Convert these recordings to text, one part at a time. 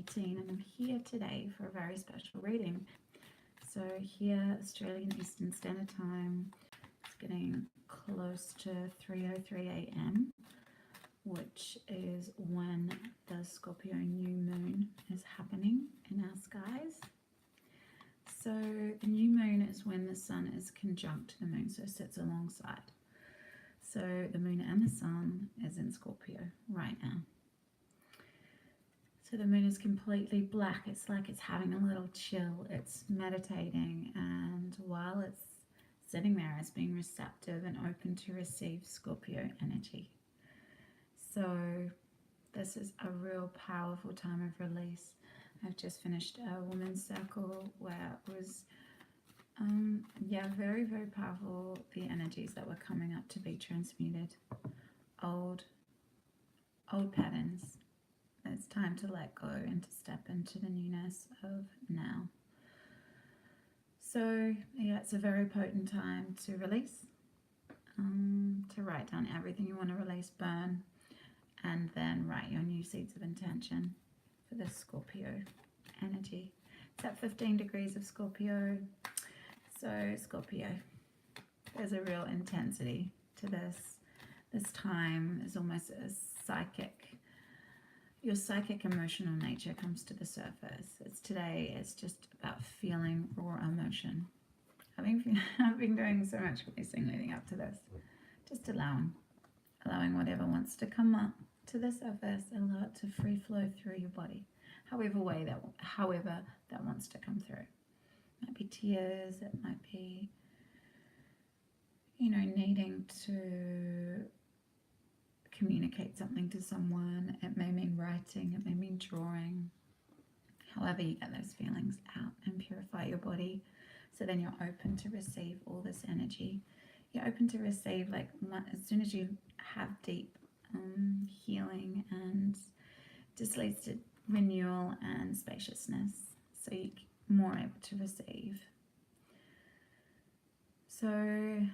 2018, and I'm here today for a very special reading. So here, Australian Eastern Standard Time, it's getting close to 3:03 a.m., which is when the ScOrPiO new moon is happening in our skies. So the new moon is when the sun is conjunct the moon, so it sits alongside. So the moon and the sun is in ScOrPiO right now. So the moon is completely black. It's like it's having a little chill. It's meditating, and while it's sitting there, it's being receptive and open to receive ScOrPiO energy. So this is a real powerful time of release. I've just finished a women's circle where it was very, very powerful. The energies that were coming up to be transmuted, old patterns. It's time to let go and to step into the newness of now. So yeah, it's a very potent time to release, to write down everything you want to release, burn, and then write your new seeds of intention for this ScOrPiO energy. It's at 15 degrees of ScOrPiO. So ScOrPiO, there's a real intensity to this. This time is almost a your psychic emotional nature comes to the surface. It's just about feeling raw emotion. I've been doing so much releasing leading up to this. Just allowing whatever wants to come up to the surface, allow it to free flow through your body. However that wants to come through. It might be tears, it might be, needing to communicate something to someone. It may mean writing, it may mean drawing. However you get those feelings out and purify your body, so then you're open to receive all this energy. You're open to receive, like, as soon as you have deep healing, and just leads to renewal and spaciousness, so you're more able to receive. So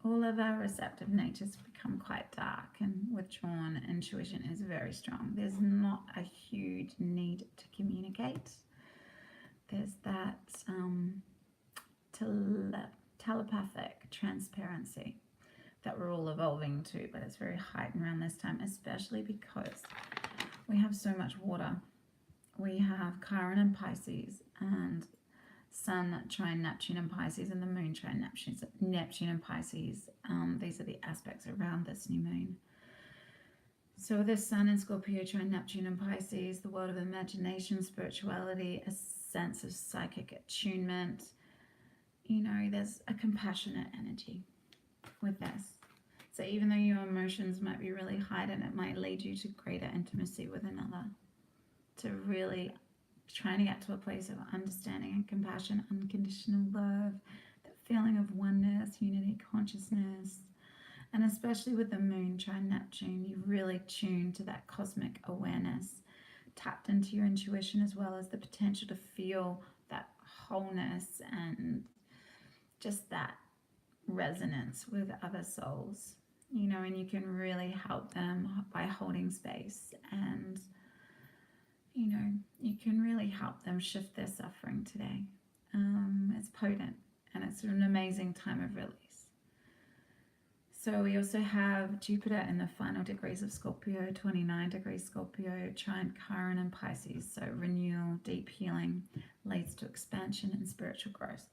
all of our receptive natures become quite dark and withdrawn. Intuition is very strong. There's not a huge need to communicate. There's that telepathic transparency that we're all evolving to, but it's very heightened around this time, especially because we have so much water. We have Chiron in Pisces, and Sun trine Neptune in Pisces, and the Moon trine Neptune in Pisces. These are the aspects around this new moon. So this Sun in ScOrPiO trine Neptune in Pisces, the world of imagination, spirituality, a sense of psychic attunement. There's a compassionate energy with this. So even though your emotions might be really heightened, it might lead you to greater intimacy with another, to really trying to get to a place of understanding and compassion, unconditional love, that feeling of oneness, unity, consciousness. And especially with the Moon trine Neptune, you really tune to that cosmic awareness, tapped into your intuition, as well as the potential to feel that wholeness and just that resonance with other souls, and you can really help them by holding space, and you can really help them shift their suffering today. It's potent, and it's an amazing time of release. So we also have Jupiter in the final degrees of ScOrPiO, 29 degrees ScOrPiO, trine Chiron in Pisces. So renewal, deep healing leads to expansion and spiritual growth.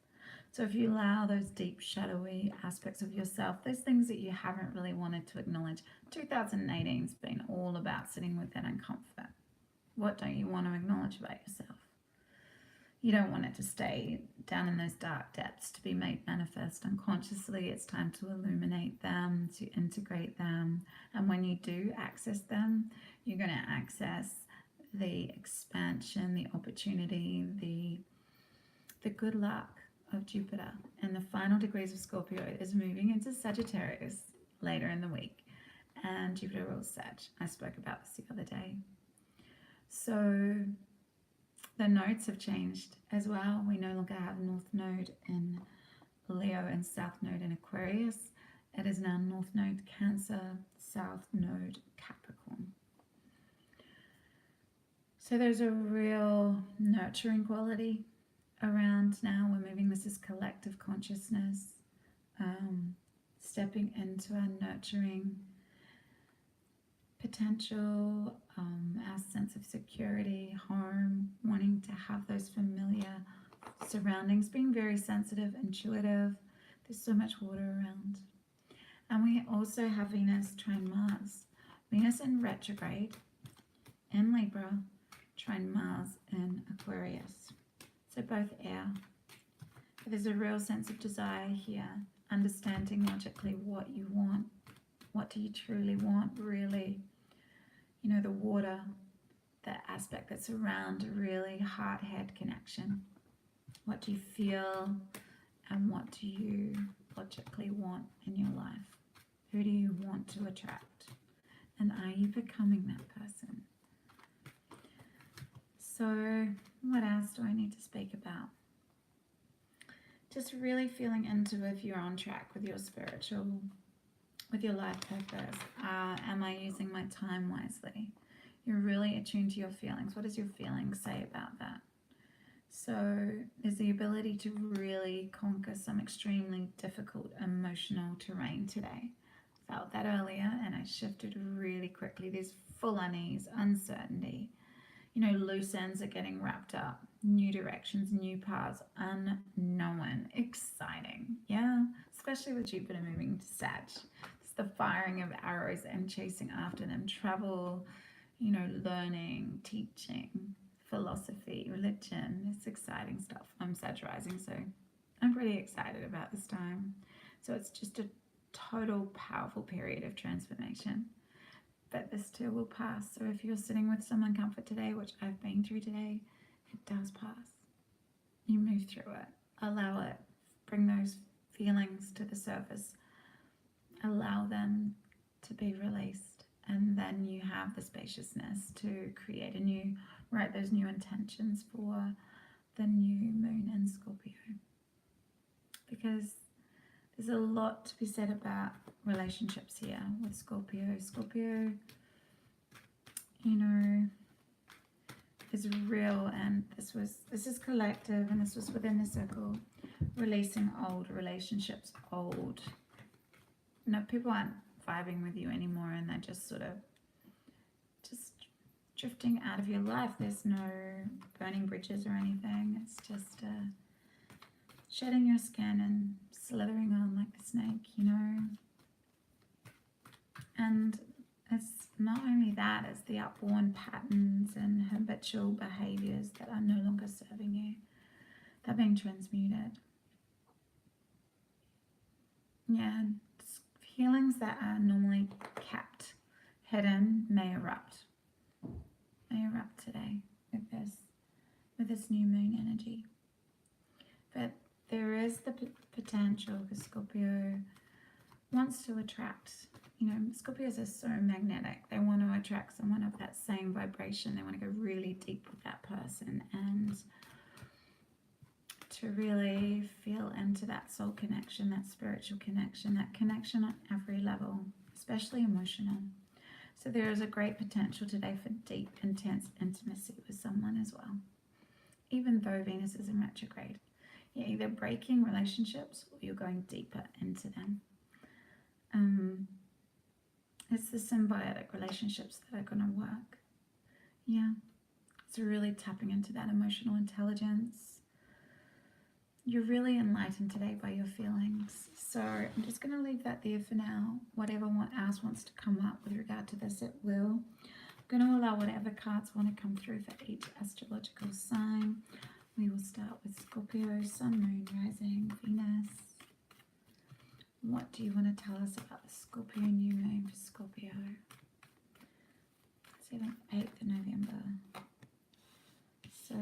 So if you allow those deep, shadowy aspects of yourself, those things that you haven't really wanted to acknowledge, 2018 has been all about sitting within and comfort. What don't you want to acknowledge about yourself? You don't want it to stay down in those dark depths to be made manifest unconsciously. It's time to illuminate them, to integrate them. And when you do access them, you're going to access the expansion, the opportunity, the good luck of Jupiter. And the final degrees of ScOrPiO is moving into Sagittarius later in the week. And Jupiter rules Sag. I spoke about this the other day. So the nodes have changed as well. We no longer have North Node in Leo and South Node in Aquarius. It is now North Node Cancer, South Node Capricorn. So there's a real nurturing quality around now. We're moving, this is collective consciousness, stepping into our nurturing potential, our sense of security, home, wanting to have those familiar surroundings, being very sensitive, intuitive. There's so much water around. And we also have Venus trine Mars. Venus in retrograde in Libra, trine Mars in Aquarius. So both air. There's a real sense of desire here, understanding logically what you want. What do you truly want, really? You know, the water, the aspect that's around a really heart-head connection. What do you feel and what do you logically want in your life? Who do you want to attract? And are you becoming that person? So what else do I need to speak about? Just really feeling into if you're on track with your spiritual, with your life purpose. Am I using my time wisely? You're really attuned to your feelings. What does your feelings say about that? So there's the ability to really conquer some extremely difficult emotional terrain today. Felt that earlier and I shifted really quickly. There's full unease, uncertainty. You know, loose ends are getting wrapped up. New directions, new paths, unknown, exciting. Yeah, especially with Jupiter moving to Sag. It's the firing of arrows and chasing after them. Travel, you know, learning, teaching, philosophy, religion. It's exciting stuff. I'm Sag rising, so I'm pretty excited about this time. So it's just a total powerful period of transformation. But this too will pass. So if you're sitting with some uncomfort today, which I've been through today, it does pass. You move through it. Allow it. Bring those feelings to the surface. Allow them to be released. And then you have the spaciousness to create a new, write those new intentions for the new moon in Scorpio. Because there's a lot to be said about relationships here with Scorpio. Scorpio, you know, is real, and this is collective, and this was within the circle. Releasing old relationships, old. You know, people aren't vibing with you anymore, and they're just sort of just drifting out of your life. There's no burning bridges or anything. It's just shedding your skin and slithering on like a snake, you know. And it's not only that, it's the outworn patterns and habitual behaviors that are no longer serving you. They're being transmuted. Yeah, feelings that are normally kept hidden may erupt. May erupt today with this new moon energy. But there is the potential, because Scorpio wants to attract, you know, Scorpios are so magnetic. They want to attract someone of that same vibration. They want to go really deep with that person and to really feel into that soul connection, that spiritual connection, that connection on every level, especially emotional. So there is a great potential today for deep, intense intimacy with someone as well, even though Venus is in retrograde. You're either breaking relationships or you're going deeper into them. It's the symbiotic relationships that are going to work. Yeah, it's really tapping into that emotional intelligence. You're really enlightened today by your feelings. So I'm just going to leave that there for now. Whatever else wants to come up with regard to this, it will. I'm going to allow whatever cards want to come through for each astrological sign. We will start with Scorpio, Sun, Moon, Rising, Venus. What do you want to tell us about the Scorpio new moon for Scorpio? 7th, 8th of November. So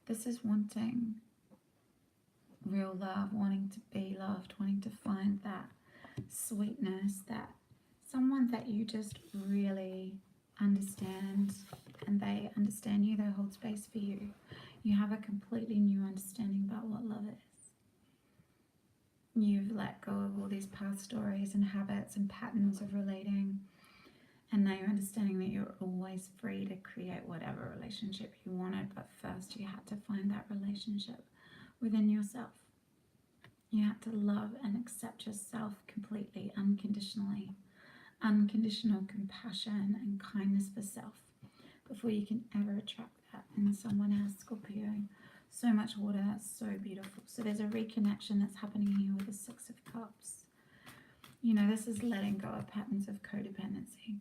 this is wanting real love, wanting to be loved, wanting to find that sweetness, that someone that you just really understand and they understand you, they hold space for you. You have a completely new understanding about what love is. You've let go of all these past stories and habits and patterns of relating, and now you're understanding that you're always always free to create whatever relationship you wanted, but first you had to find that relationship within yourself. You had to love and accept yourself completely, unconditionally. Unconditional compassion and kindness for self before you can ever attract that in someone else. Scorpio, so much water, so beautiful. So there's a reconnection that's happening here with the Six of Cups. You know, this is letting go of patterns of codependency.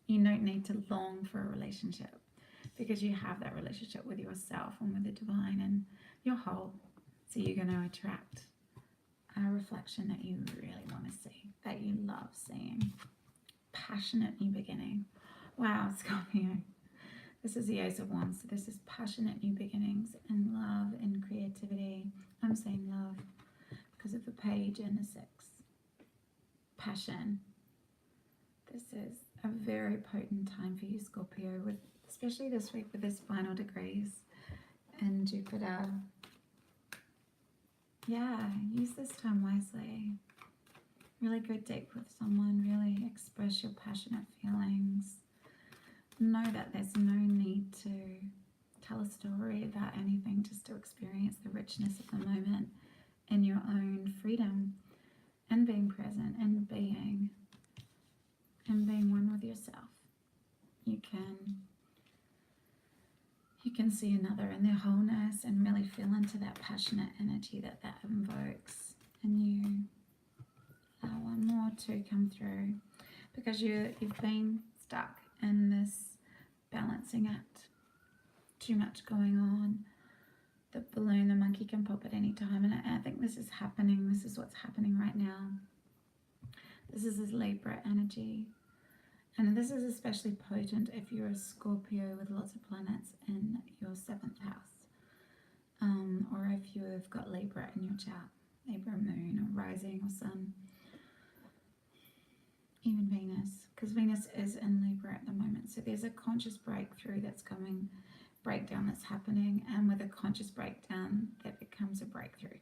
You don't need to long for a relationship because you have that relationship with yourself and with the divine, and you're whole. So you're going to attract a reflection that you really want to see, that you love seeing. Passionate new beginning. Wow, Scorpio. This is the Ace of Wands. So this is passionate new beginnings and love and creativity. I'm saying love because of the Page and the Six. Passion. This is a very potent time for you, Scorpio, with especially this week with this final degrees and Jupiter. Yeah, use this time wisely. Really go deep with someone, really express your passionate feelings. Know that there's no need to tell a story about anything, just to experience the richness of the moment in your own freedom and being present and being one with yourself. You can see another in their wholeness and really feel into that passionate energy that invokes, and you allow one more to come through because you've been stuck in this balancing act. Too much going on. The balloon, the monkey can pop at any time, and I think this is happening. This is what's happening right now. This is this Libra energy, and this is especially potent if you're a Scorpio with lots of planets in your 7th house, or if you've got Libra in your chart, Libra moon or rising or sun. Even Venus, because Venus is in Libra at the moment. So there's a conscious breakthrough that's coming, breakdown that's happening, and with a conscious breakdown, that becomes a breakthrough.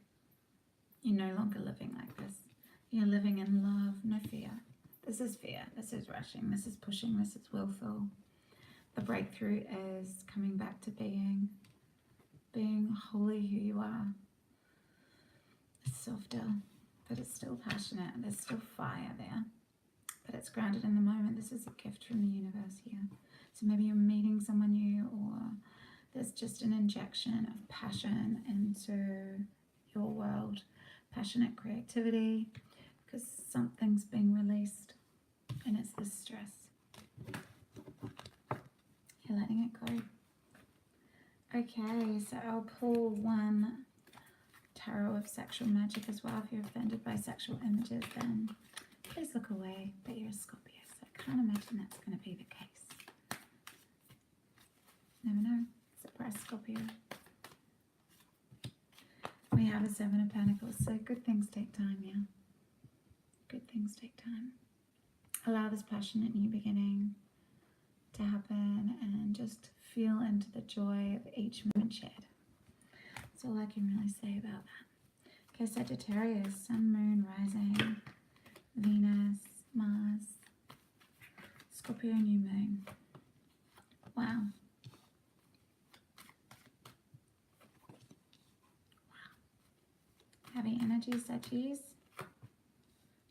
You're no longer living like this. You're living in love, no fear. This is fear, this is rushing, this is pushing, this is willful. The breakthrough is coming back to being wholly who you are. It's softer, but it's still passionate. There's still fire there. But it's grounded in the moment. This is a gift from the universe here. So maybe you're meeting someone new, or there's just an injection of passion into your world. Passionate creativity, because something's being released, and it's the stress. You're letting it go. Okay, so I'll pull one tarot of sexual magic as well. If you're offended by sexual images, then please look away, but you're a Scorpio, so I can't imagine that's going to be the case. Never know. Surprise, Scorpio. We have a 7 of Pentacles, so good things take time, yeah? Good things take time. Allow this passionate new beginning to happen and just feel into the joy of each moment shared. That's all I can really say about that. Okay, Sagittarius, Sun, Moon, Rising, Venus, Mars, Scorpio, new moon. Wow. Heavy energy, Saggies.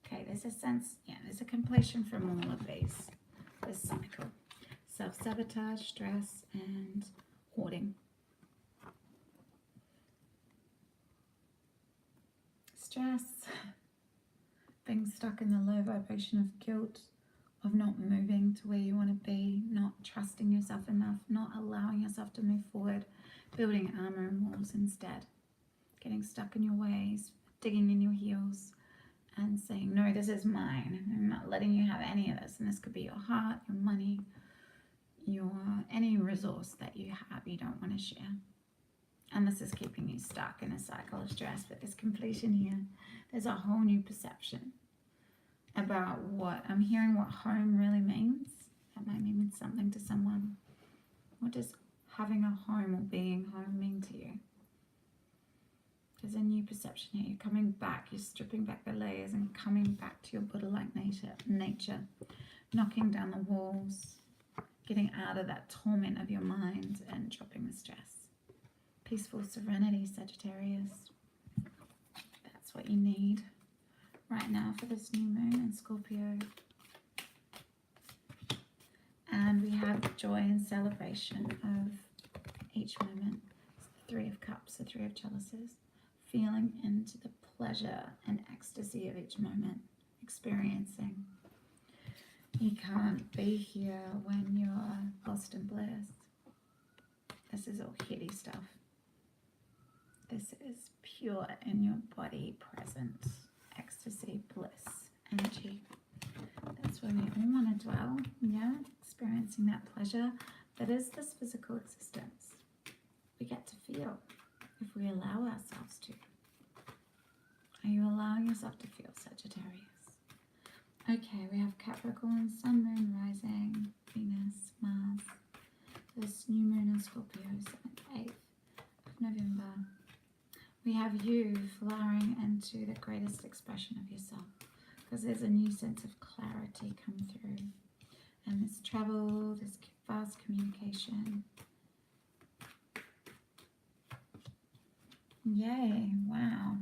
Okay, there's a sense, yeah, there's a completion from all of these. This cycle. Self-sabotage, stress, and hoarding. Stress. Being stuck in the low vibration of guilt, of not moving to where you want to be, not trusting yourself enough, not allowing yourself to move forward, building armor and walls instead. Getting stuck in your ways, digging in your heels, and saying, no, this is mine. I'm not letting you have any of this. And this could be your heart, your money, any resource that you have you don't want to share. And this is keeping you stuck in a cycle of stress. But this completion here, there's a whole new perception about what I'm hearing, what home really means. That might mean something to someone. What does having a home or being home mean to you? There's a new perception here. You're coming back, you're stripping back the layers and coming back to your Buddha-like nature, knocking down the walls, getting out of that torment of your mind and dropping the stress. Peaceful serenity, Sagittarius. That's what you need right now for this new moon in Scorpio. And we have joy and celebration of each moment. It's the Three of Cups, the Three of Chalices. Feeling into the pleasure and ecstasy of each moment. Experiencing. You can't be here when you're lost in bliss. This is all heady stuff. This is pure in your body present ecstasy, bliss, energy. That's where we all want to dwell, yeah? Experiencing that pleasure that is this physical existence. We get to feel if we allow ourselves to. Are you allowing yourself to feel, Sagittarius? Okay, we have Capricorn, Sun, Moon, Rising, Venus, Mars. This new moon in Scorpio, 7th, 8th of November. We have you flowering into the greatest expression of yourself, because there's a new sense of clarity come through. And this travel, this fast communication. Yay, wow.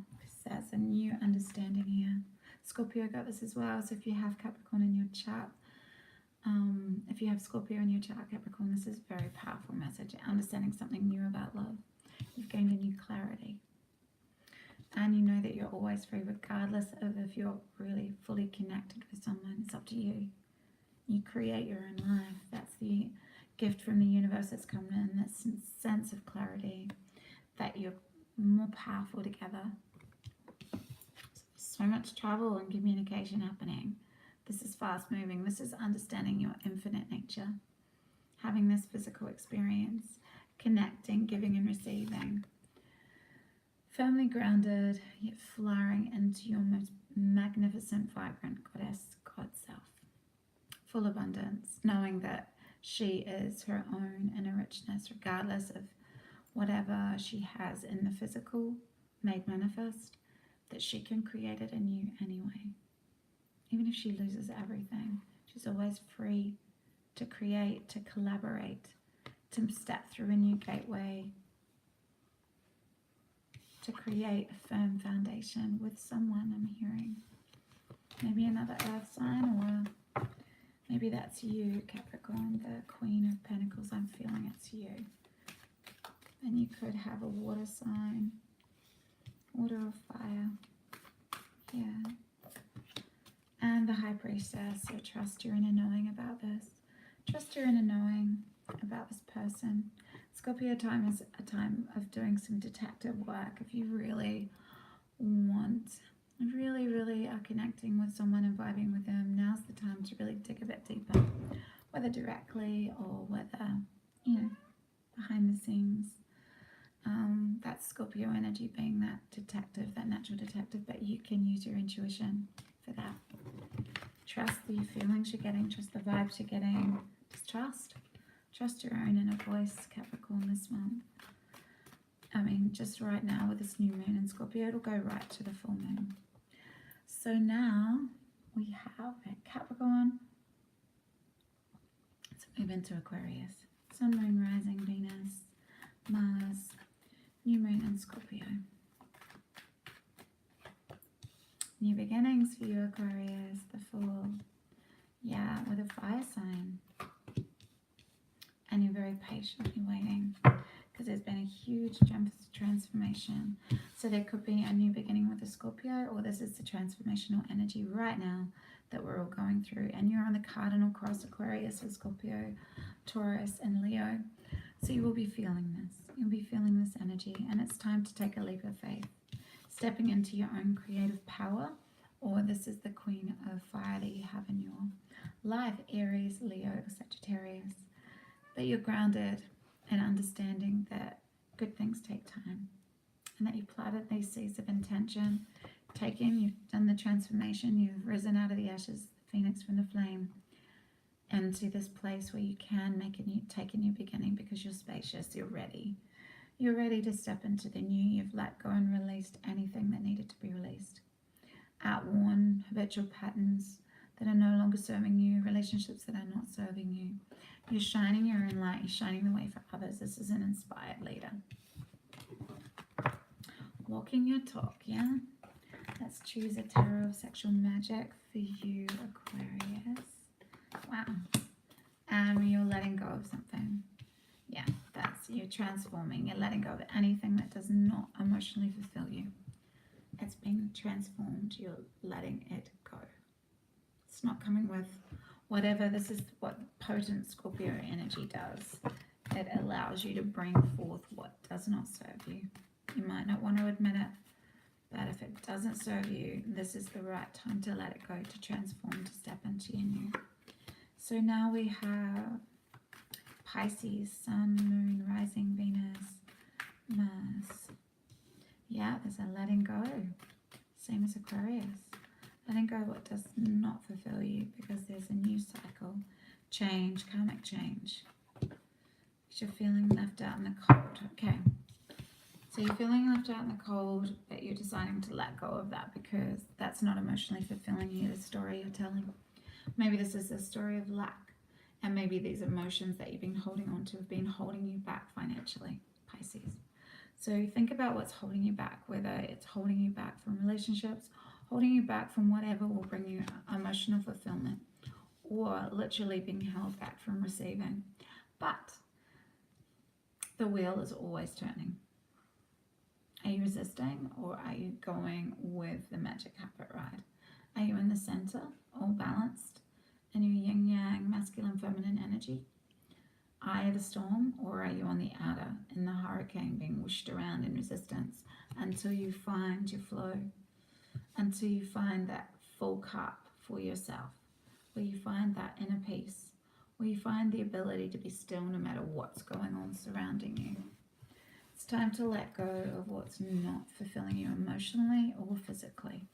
There's a new understanding here. Scorpio got this as well. So if you have Capricorn in your chart, if you have Scorpio in your chart, Capricorn, this is a very powerful message. Understanding something new about love. You've gained a new clarity. And you know that you're always free, regardless of if you're really fully connected with someone. It's up to you. You create your own life. That's the gift from the universe that's come in. That sense of clarity, that you're more powerful together. So much travel and communication happening. This is fast moving. This is understanding your infinite nature. Having this physical experience. Connecting, giving and receiving. Firmly grounded, yet flowering into your most magnificent, vibrant goddess, God self. Full abundance, knowing that she is her own inner richness, regardless of whatever she has in the physical made manifest, that she can create it anew anyway. Even if she loses everything, she's always free to create, to collaborate, to step through a new gateway, to create a firm foundation with someone, I'm hearing. Maybe another earth sign, or maybe that's you, Capricorn, the Queen of Pentacles. I'm feeling it's you. And you could have a water sign, water or fire. Yeah. And the High Priestess, so trust your inner knowing about this. Trust your inner knowing about this person. Scorpio time is a time of doing some detective work. If you really really are connecting with someone and vibing with them, now's the time to really dig a bit deeper, whether directly or whether, behind the scenes. That's Scorpio energy, being that detective, that natural detective, but you can use your intuition for that. Trust the feelings you're getting, trust the vibes you're getting, just trust your own inner voice, Capricorn, this month. I mean, just right now with this new moon in Scorpio, it'll go right to the full moon. So now we have Capricorn. Let's move into Aquarius. Sun, Moon, Rising, Venus, Mars, new moon in Scorpio. New beginnings for you, Aquarius, the Fool. Yeah, with a fire sign. And you're very patiently waiting, because there's been a huge transformation. So there could be a new beginning with a Scorpio, or this is the transformational energy right now that we're all going through. And you're on the cardinal cross, Aquarius with Scorpio, Taurus, and Leo. So you will be feeling this. You'll be feeling this energy, and it's time to take a leap of faith. Stepping into your own creative power, or this is the Queen of Fire that you have in your life, Aries, Leo, or Sagittarius. But you're grounded in understanding that good things take time, and that you planted these seeds of intention, you've done the transformation, you've risen out of the ashes, the phoenix from the flame, into this place where you can take a new beginning, because you're spacious, you're ready. You're ready to step into the new. You've let go and released anything that needed to be released. Outworn habitual patterns that are no longer serving you, relationships that are not serving you. You're shining your own light, you're shining the way for others. This is an inspired leader. Walking your talk, yeah? Let's choose a tarot of sexual magic for you, Aquarius. Wow. You're letting go of something. Yeah, you're transforming. You're letting go of anything that does not emotionally fulfill you. It's being transformed. You're letting it go. It's not coming with whatever. This is what potent Scorpio energy does. It allows you to bring forth what does not serve you. You might not want to admit it, but if it doesn't serve you, this is the right time to let it go, to transform, to step into your new. So now we have Pisces, Sun, Moon, Rising, Venus, Mars. Yeah, there's a letting go. Same as Aquarius. Letting go what does not fulfill you, because there's a new cycle. Change, karmic change. You're feeling left out in the cold. Okay. So you're feeling left out in the cold, but you're deciding to let go of that because that's not emotionally fulfilling you, the story you're telling. Maybe this is a story of lack, and maybe these emotions that you've been holding on to have been holding you back financially, Pisces. So think about what's holding you back, whether it's holding you back from relationships, holding you back from whatever will bring you emotional fulfillment, or literally being held back from receiving. But the wheel is always turning. Are you resisting, or are you going with the magic carpet ride? Are you in the center, all balanced, in your yin-yang, masculine, feminine energy? Eye of the storm, or are you on the outer, in the hurricane, being whooshed around in resistance until you find your flow, until you find that full cup for yourself, where you find that inner peace, where you find the ability to be still no matter what's going on surrounding you. It's time to let go of what's not fulfilling you emotionally or physically.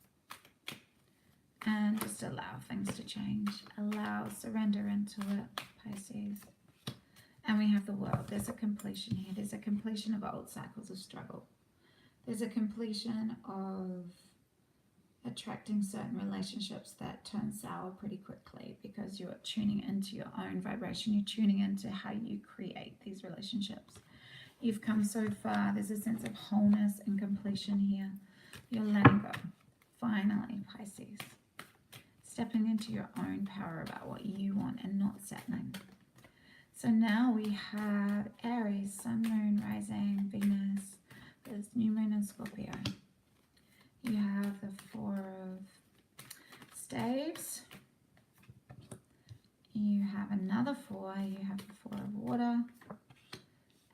And just allow things to change. Allow, surrender into it, Pisces. And we have the world. There's a completion here. There's a completion of old cycles of struggle. There's a completion of attracting certain relationships that turn sour pretty quickly because you're tuning into your own vibration. You're tuning into how you create these relationships. You've come so far. There's a sense of wholeness and completion here. You're letting go. Finally, Pisces. Stepping into your own power about what you want and not settling. So now we have Aries, Sun, Moon, Rising, Venus. There's new moon in Scorpio. You have the Four of Staves. You have another four. You have the Four of Water.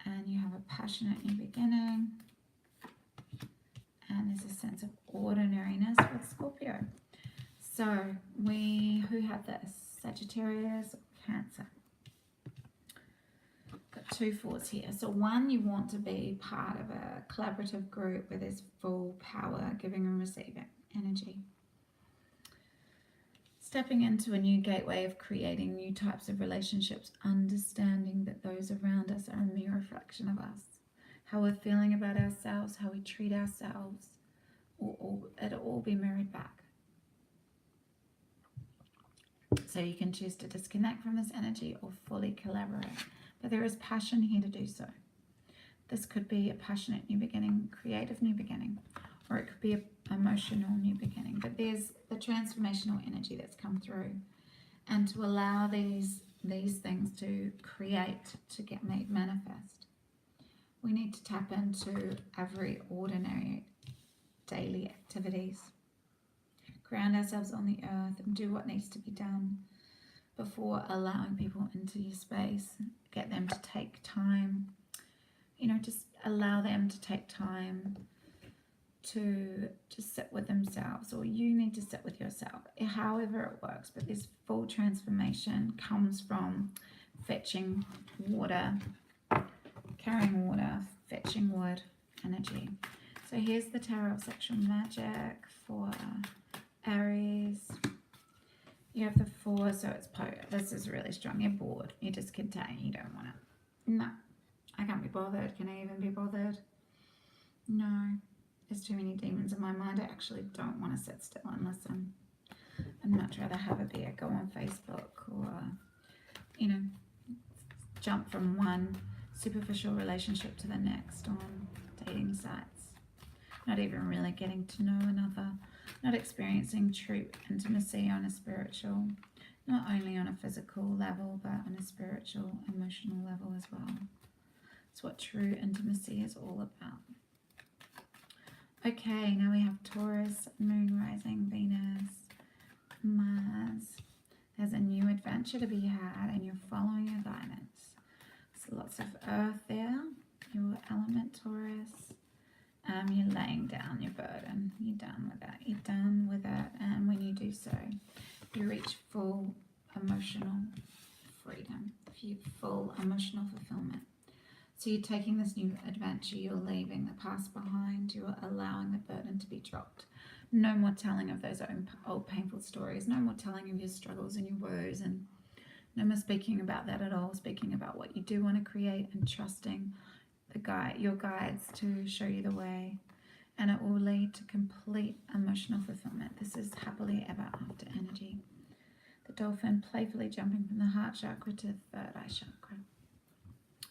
And you have a passionate new beginning. And there's a sense of ordinariness with Scorpio. So who had this? Sagittarius or Cancer? Got two fours here. So one, you want to be part of a collaborative group where there's full power, giving and receiving energy. Stepping into a new gateway of creating new types of relationships, understanding that those around us are a mere reflection of us. How we're feeling about ourselves, how we treat ourselves, it'll all be mirrored back. So you can choose to disconnect from this energy or fully collaborate. But there is passion here to do so. This could be a passionate new beginning, creative new beginning, or it could be an emotional new beginning. But there's the transformational energy that's come through. And to allow these things to create, to get made manifest, we need to tap into every ordinary daily activities. Ground ourselves on the earth and do what needs to be done before allowing people into your space. Get them to take time, just allow them to take time to just sit with themselves, or you need to sit with yourself, however it works. But this full transformation comes from fetching water, carrying water, fetching wood energy. So here's the Tarot of Sexual Magic for Aries. You have the four, so it's potent. This is really strong. You're bored. You just contain. You don't want it. No, I can't be bothered. Can I even be bothered? No, there's too many demons in my mind. I actually don't want to sit still and listen. I'd much rather have a beer, go on Facebook, or, you know, jump from one superficial relationship to the next on dating sites. Not even really getting to know another, not experiencing true intimacy on a spiritual, not only on a physical level, but on a spiritual, emotional level as well. It's what true intimacy is all about. Okay, now we have Taurus, Moon, Rising, Venus, Mars. There's a new adventure to be had and you're following your guidance. So lots of earth there, your element, Taurus. You're laying down your burden. You're done with it. You're done with it. And when you do so, you reach full emotional freedom, full emotional fulfillment. So you're taking this new adventure, you're leaving the past behind, you're allowing the burden to be dropped. No more telling of those old painful stories, no more telling of your struggles and your woes, and no more speaking about that at all, speaking about what you do want to create and trusting your guides to show you the way, and it will lead to complete emotional fulfillment. This is happily ever after energy. The dolphin playfully jumping from the heart chakra to the third eye chakra.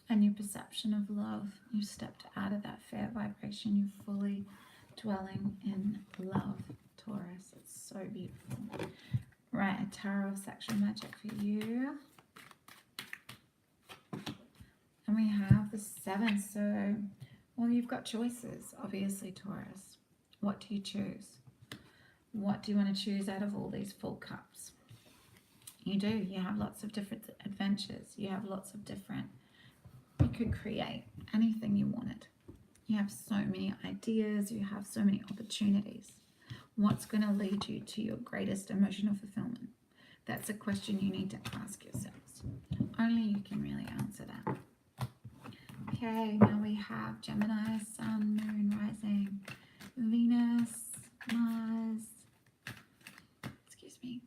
A new perception of love. You've stepped out of that fear vibration. You're fully dwelling in love, Taurus. It's so beautiful. Right, a tarot of sexual magic for you. And we have the 7. So, well, you've got choices, obviously, Taurus. What do you choose? What do you want to choose out of all these full cups? You do. You have lots of different adventures. You have lots of different... You could create anything you wanted. You have so many ideas. You have so many opportunities. What's going to lead you to your greatest emotional fulfillment? That's a question you need to ask yourselves. Only you can really answer that. Okay, now we have Gemini, Sun, Moon, Rising, Venus, Mars. Excuse me.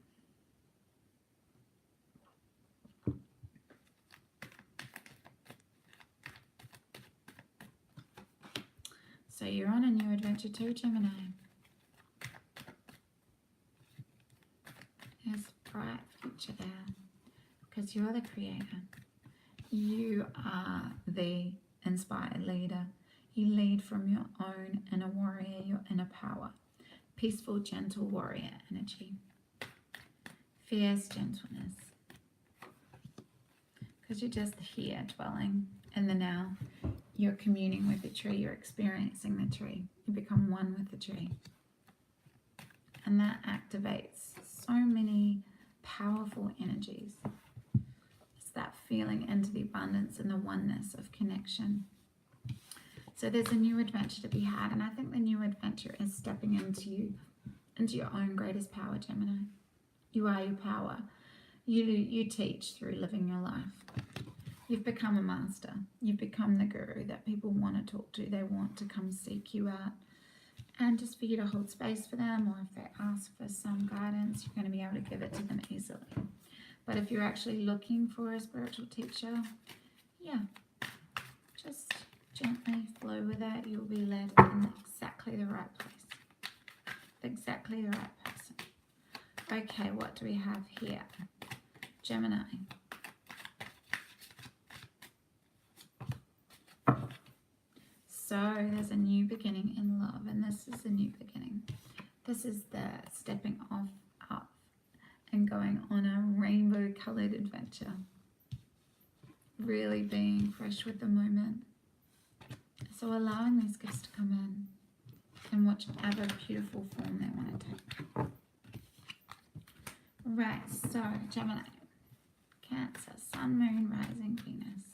So you're on a new adventure too, Gemini. There's a bright future there because you're the creator. You are the inspired leader. You lead from your own inner warrior, your inner power. Peaceful, gentle warrior energy. Fierce gentleness. Because you're just here dwelling in the now. You're communing with the tree. You're experiencing the tree. You become one with the tree. And that activates so many powerful energies. That feeling into the abundance and the oneness of connection. So there's a new adventure to be had, and I think the new adventure is stepping into your own greatest power, Gemini. You are your power. You teach through living your life. You've become a master. You've become the guru that people want to talk to. They want to come seek you out. And just for you to hold space for them, or if they ask for some guidance, you're going to be able to give it to them easily. But if you're actually looking for a spiritual teacher, yeah, just gently flow with it. You'll be led in exactly the right place. Exactly the right person. Okay, what do we have here? Gemini. So there's a new beginning in love, and this is a new beginning. This is the stepping off up and going on a rainbow colored adventure. Really being fresh with the moment. So allowing these gifts to come in whichever beautiful form they want to take. Right, so Gemini, Cancer, Sun, Moon, Rising, Venus.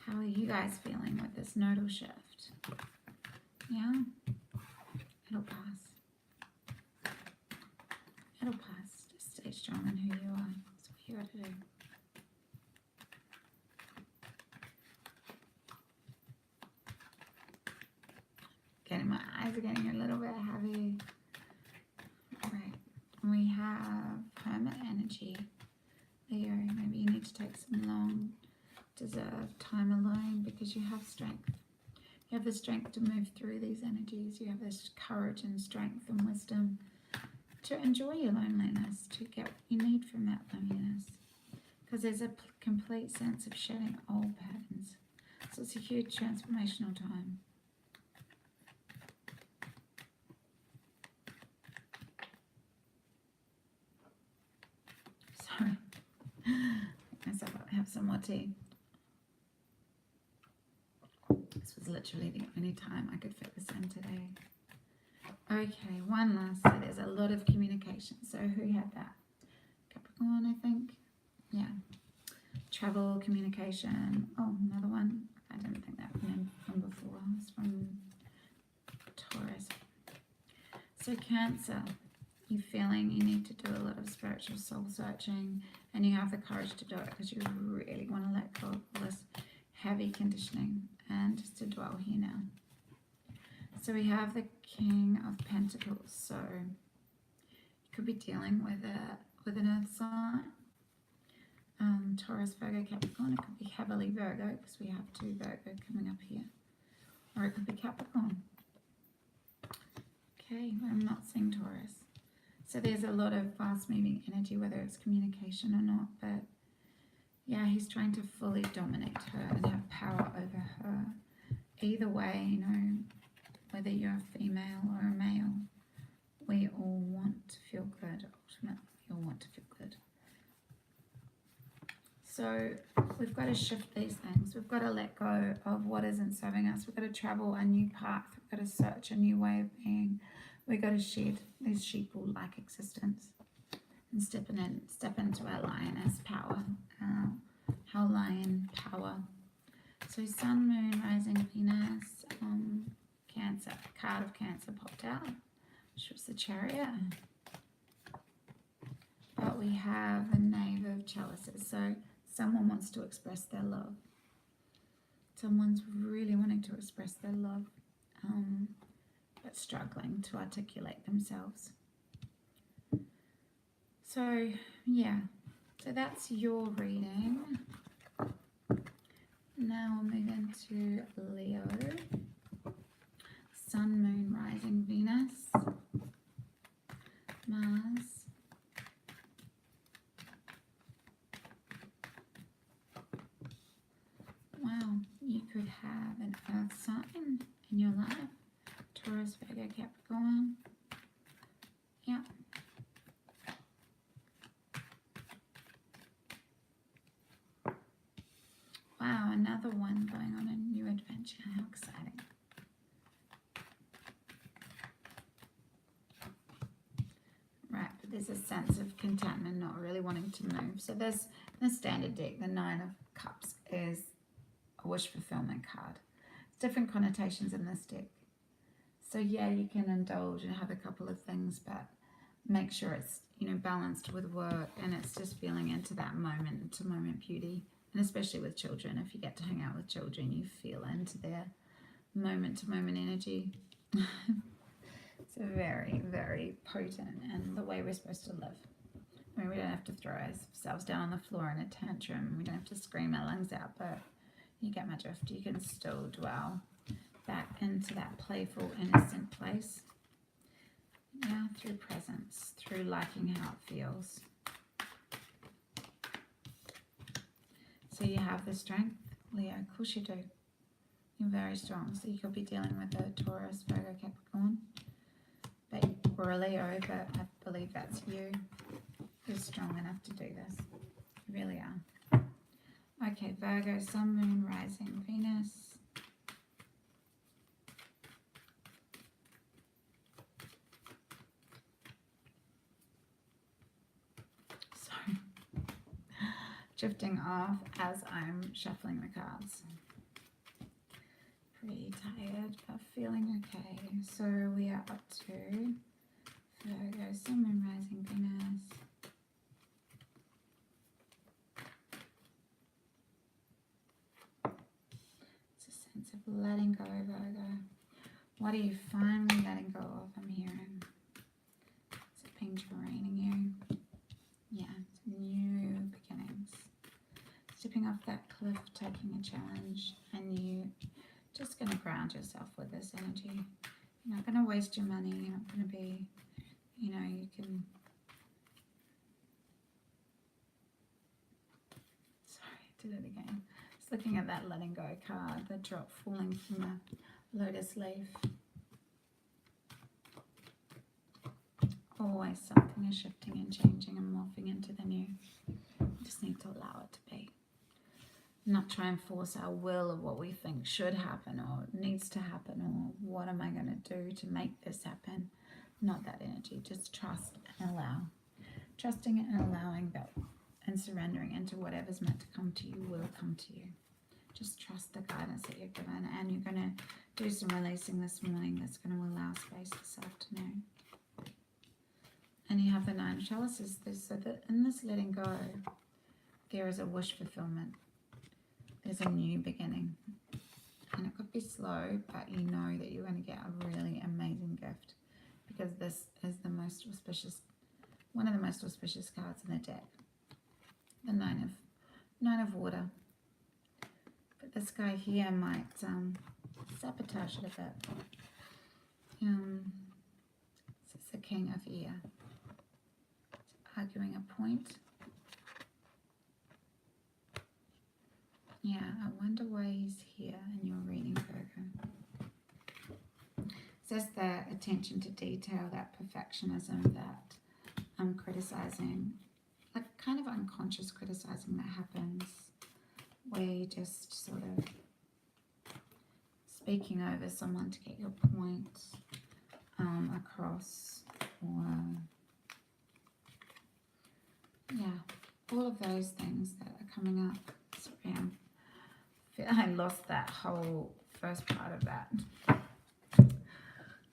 How are you guys feeling with this nodal shift? Yeah? It'll pass. It'll pass. Just stay strong in who you are. That's what you got to do. My eyes are getting a little bit heavy. Right. We have Hermit energy. Leo, maybe you need to take some long, deserved time alone because you have strength. You have the strength to move through these energies. You have this courage and strength and wisdom. to enjoy your loneliness, to get what you need from that loneliness. Because there's a complete sense of shedding old patterns. So it's a huge transformational time. Sorry. Let's have some more tea. This was literally the only time I could fit this in today. Okay, one last. So there's a lot of communication. So who had that? Capricorn, I think. Yeah. Travel, communication. Oh, another one. I didn't think that one from before. It's from Taurus. So Cancer. You're feeling you need to do a lot of spiritual soul searching, and you have the courage to do it because you really want to let go of all this heavy conditioning and just to dwell here now. So we have the King of Pentacles. So you could be dealing with an earth sign. Taurus, Virgo, Capricorn. It could be heavily Virgo because we have 2 Virgo coming up here. Or it could be Capricorn. Okay, I'm not seeing Taurus. So there's a lot of fast moving energy, whether it's communication or not. But yeah, he's trying to fully dominate her and have power over her. Either way, you know, whether you're a female or a male, we all want to feel good. Ultimately, we all want to feel good. So we've got to shift these things. We've got to let go of what isn't serving us. We've got to travel a new path. We've got to search a new way of being. We've got to shed this sheeple-like existence and step into our lioness power, our lion power. So Sun, Moon, Rising, Venus, Cancer. Card of Cancer popped out, which was the Chariot. But we have the Knave of Chalices. So someone wants to express their love. Someone's really wanting to express their love, but struggling to articulate themselves. So, yeah. So that's your reading. Now we'll move into Leo. Sun, Moon, Rising, Venus, Mars, wow, you could have an earth sign in your life. Taurus, Virgo, Capricorn. Yeah. Wow, another one going on a new adventure. How exciting. Right, but there's a sense of contentment, not really wanting to move. So there's the standard deck, the 9 of Cups is a wish fulfillment card. Different connotations in this deck. So yeah, you can indulge and have a couple of things, but make sure it's, you know, balanced with work and it's just feeling into that moment, to moment beauty. And especially with children, if you get to hang out with children, you feel into their moment to moment energy. It's very, very potent and the way we're supposed to live. I mean, we don't have to throw ourselves down on the floor in a tantrum. We don't have to scream our lungs out, but you get my drift. You can still dwell back into that playful, innocent place. Yeah, through presence, through liking how it feels. So you have the strength, Leo. Of course you do. You're very strong. So you could be dealing with a Taurus, Virgo, Capricorn. But we're a Leo, but I believe that's you. You're strong enough to do this. You really are. Okay, Virgo, Sun, Moon, Rising, Venus. Sorry. Drifting off as I'm shuffling the cards. Pretty tired, but feeling okay. So we are up to Virgo, Sun, Moon, Rising, Venus. It's a sense of letting go, Virgo. What are you finally letting go of? I'm hearing. Is it pink raining you? Yeah, it's new beginnings. Stepping off that cliff, taking a challenge, and you just going to ground yourself with this energy. You're not going to waste your money. You're not going to be, you know, you can, sorry, I did it again. Just looking at that letting go card, the drop falling from a lotus leaf. Always something is shifting and changing and morphing into the new. You just need to allow it to be. Not try and force our will of what we think should happen or needs to happen, or what am I going to do to make this happen. Not that energy. Just trust and allow. Trusting it and allowing that, and surrendering into whatever's meant to come to you will come to you. Just trust the guidance that you're given, and you're going to do some releasing this morning that's going to allow space this afternoon. And you have the 9 of chalices. So that in this letting go, there is a wish fulfillment. There's a new beginning. And it could be slow, but you know that you're going to get a really amazing gift, because this is the most auspicious, one of the most auspicious cards in the deck. The nine of water. But this guy here might sabotage it a bit. This is the king of air. Arguing a point. Yeah, I wonder why he's here in your reading, Virgo. It's just that attention to detail, that perfectionism, that criticizing, like kind of unconscious criticizing that happens, where you just sort of speaking over someone to get your point across, or yeah, all of those things that are coming up. Sorry, I lost that whole first part of that.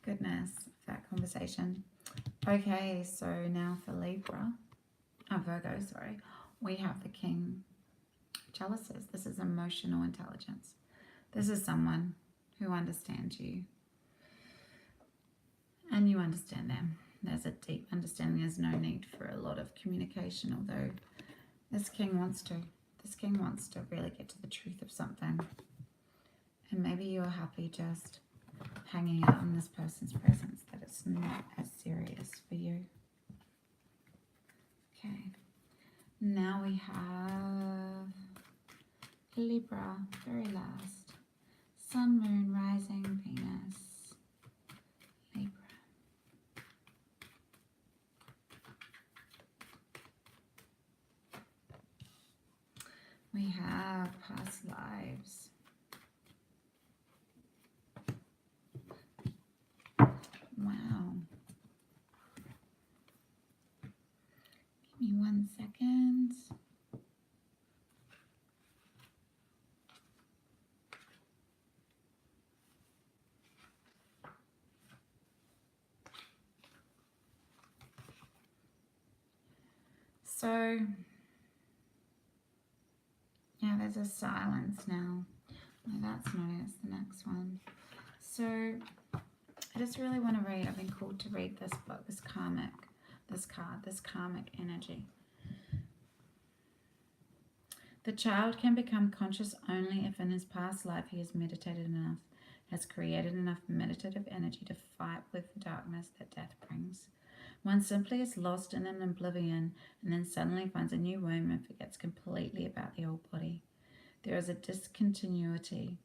Goodness, that conversation. Okay, so now for Virgo, sorry, we have the King of Chalices. This is emotional intelligence. This is someone who understands you, and you understand them. There's a deep understanding. There's no need for a lot of communication, although this king wants to. This king wants to really get to the truth of something. And maybe you're happy just hanging out in this person's presence, that it's not as serious for you. Okay. Now we have Libra, very last. Sun, Moon, Rising, Venus, Libra. We have past lives. Wow. Give me 1 second. So, yeah, there's a silence now. No, that's not it, it's the next one. So, I just really want to read, I've been called to read this book, this karmic, this card, this karmic energy. The child can become conscious only if in his past life he has meditated enough, has created enough meditative energy to fight with the darkness that death brings. One simply is lost in an oblivion and then suddenly finds a new womb and forgets completely about the old body. There is a discontinuity.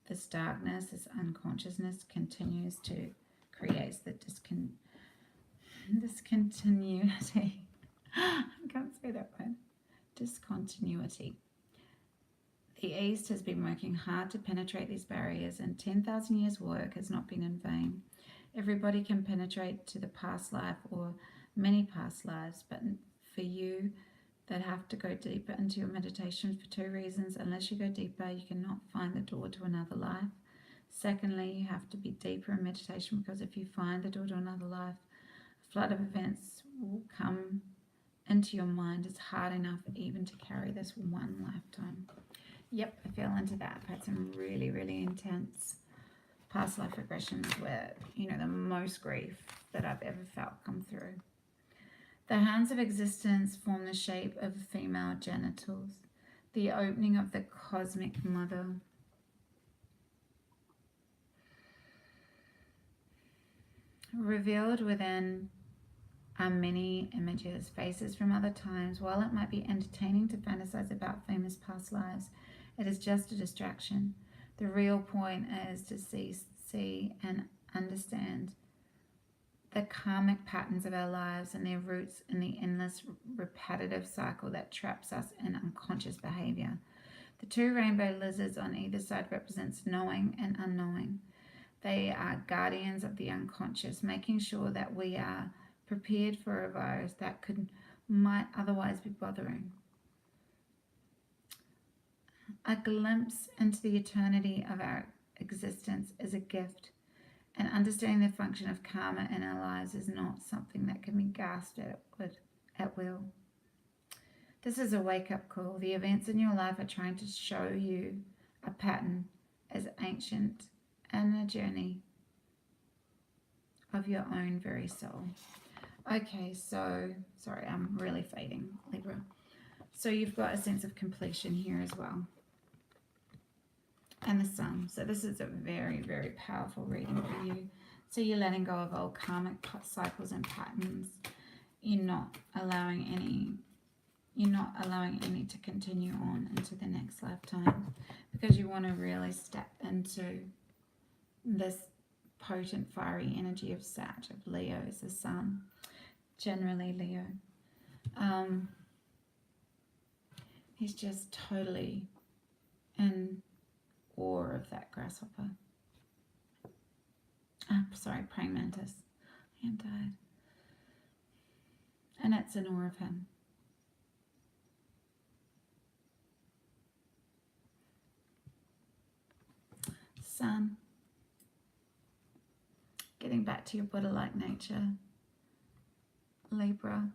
This darkness, this unconsciousness continues to create the discontinuity. I can't say that word. Discontinuity. The East has been working hard to penetrate these barriers, and 10,000 years' work has not been in vain. Everybody can penetrate to the past life or many past lives, but for you that have to go deeper into your meditation for 2 reasons. Unless you go deeper, you cannot find the door to another life. Secondly, you have to be deeper in meditation, because if you find the door to another life, a flood of events will come into your mind. It's hard enough even to carry this one lifetime. Yep, I fell into that. I've had some really, really intense past life regressions where, you know, the most grief that I've ever felt come through. The hands of existence form the shape of female genitals, the opening of the cosmic mother. Revealed within are many images, faces from other times. While it might be entertaining to fantasize about famous past lives, it is just a distraction. The real point is to see and understand the karmic patterns of our lives and their roots in the endless repetitive cycle that traps us in unconscious behavior. The two rainbow lizards on either side represents knowing and unknowing. They are guardians of the unconscious, making sure that we are prepared for a virus that might otherwise be bothering. A glimpse into the eternity of our existence is a gift, and understanding the function of karma in our lives is not something that can be gasped at will. This is a wake-up call. The events in your life are trying to show you a pattern as ancient and a journey of your own very soul. Okay, so, sorry, I'm really fading, Libra. So you've got a sense of completion here as well. And the sun. So this is a very, very powerful reading for you. So you're letting go of old karmic cycles and patterns. You're not allowing any to continue on into the next lifetime, because you want to really step into this potent fiery energy of Sag, of Leo is the sun, generally Leo. He's just totally in awe of that grasshopper. Sorry, praying mantis. I am tired. And it's in awe of him. Sun. Getting back to your Buddha-like nature. Libra.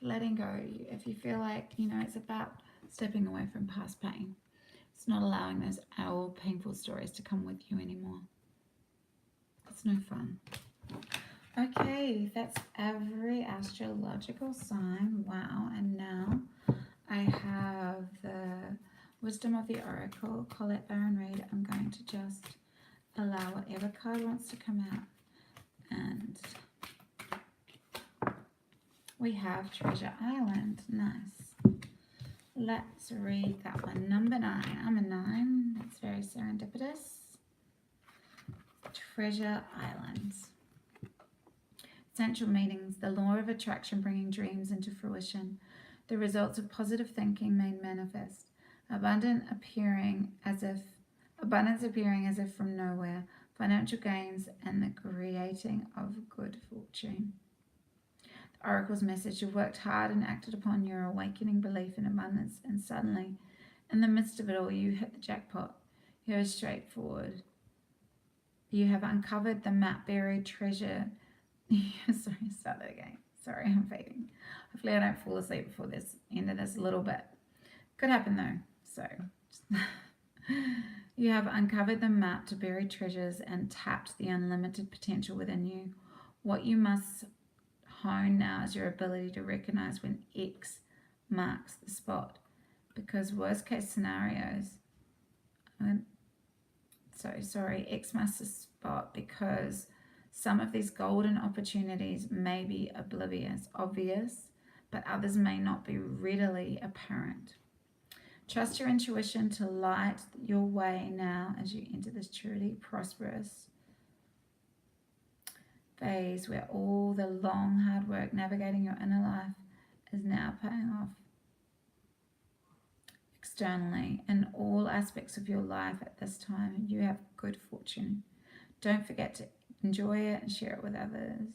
Letting go. If you feel like, it's about stepping away from past pain. It's not allowing those old painful stories to come with you anymore. It's no fun. Okay, that's every astrological sign. Wow, and now I have the Wisdom of the Oracle, Colette Baron Reid. I'm going to just allow whatever card wants to come out. And we have Treasure Island. Nice. Let's read that one. Number 9. I'm a 9. That's very serendipitous. Treasure Island. Essential meanings. The law of attraction bringing dreams into fruition. The results of positive thinking made manifest. Abundance appearing as if from nowhere. Financial gains and the creating of good fortune. The Oracle's message. You've worked hard and acted upon your awakening belief in abundance, and suddenly, in the midst of it all, you hit the jackpot. You're straightforward. You have uncovered the map buried treasure. Sorry, start that again. Sorry, I'm fading. Hopefully I don't fall asleep before this end of this a little bit. Could happen though. So you have uncovered the map to buried treasures and tapped the unlimited potential within you. What you must hone now is your ability to recognize when X marks the spot, because worst case scenarios, X marks the spot because some of these golden opportunities may be obvious, but others may not be readily apparent. Trust your intuition to light your way now as you enter this truly prosperous phase where all the long hard work navigating your inner life is now paying off externally. In all aspects of your life at this time, you have good fortune. Don't forget to enjoy it and share it with others.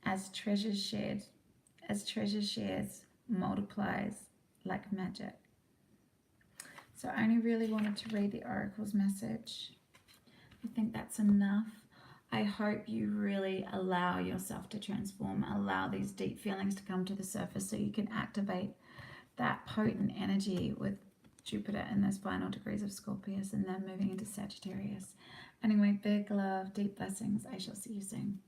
As treasure shared multiplies like magic. So I only really wanted to read the Oracle's message. I think that's enough. I hope you really allow yourself to transform, allow these deep feelings to come to the surface so you can activate that potent energy with Jupiter in those final degrees of Scorpius and then moving into Sagittarius. Anyway, big love, deep blessings. I shall see you soon.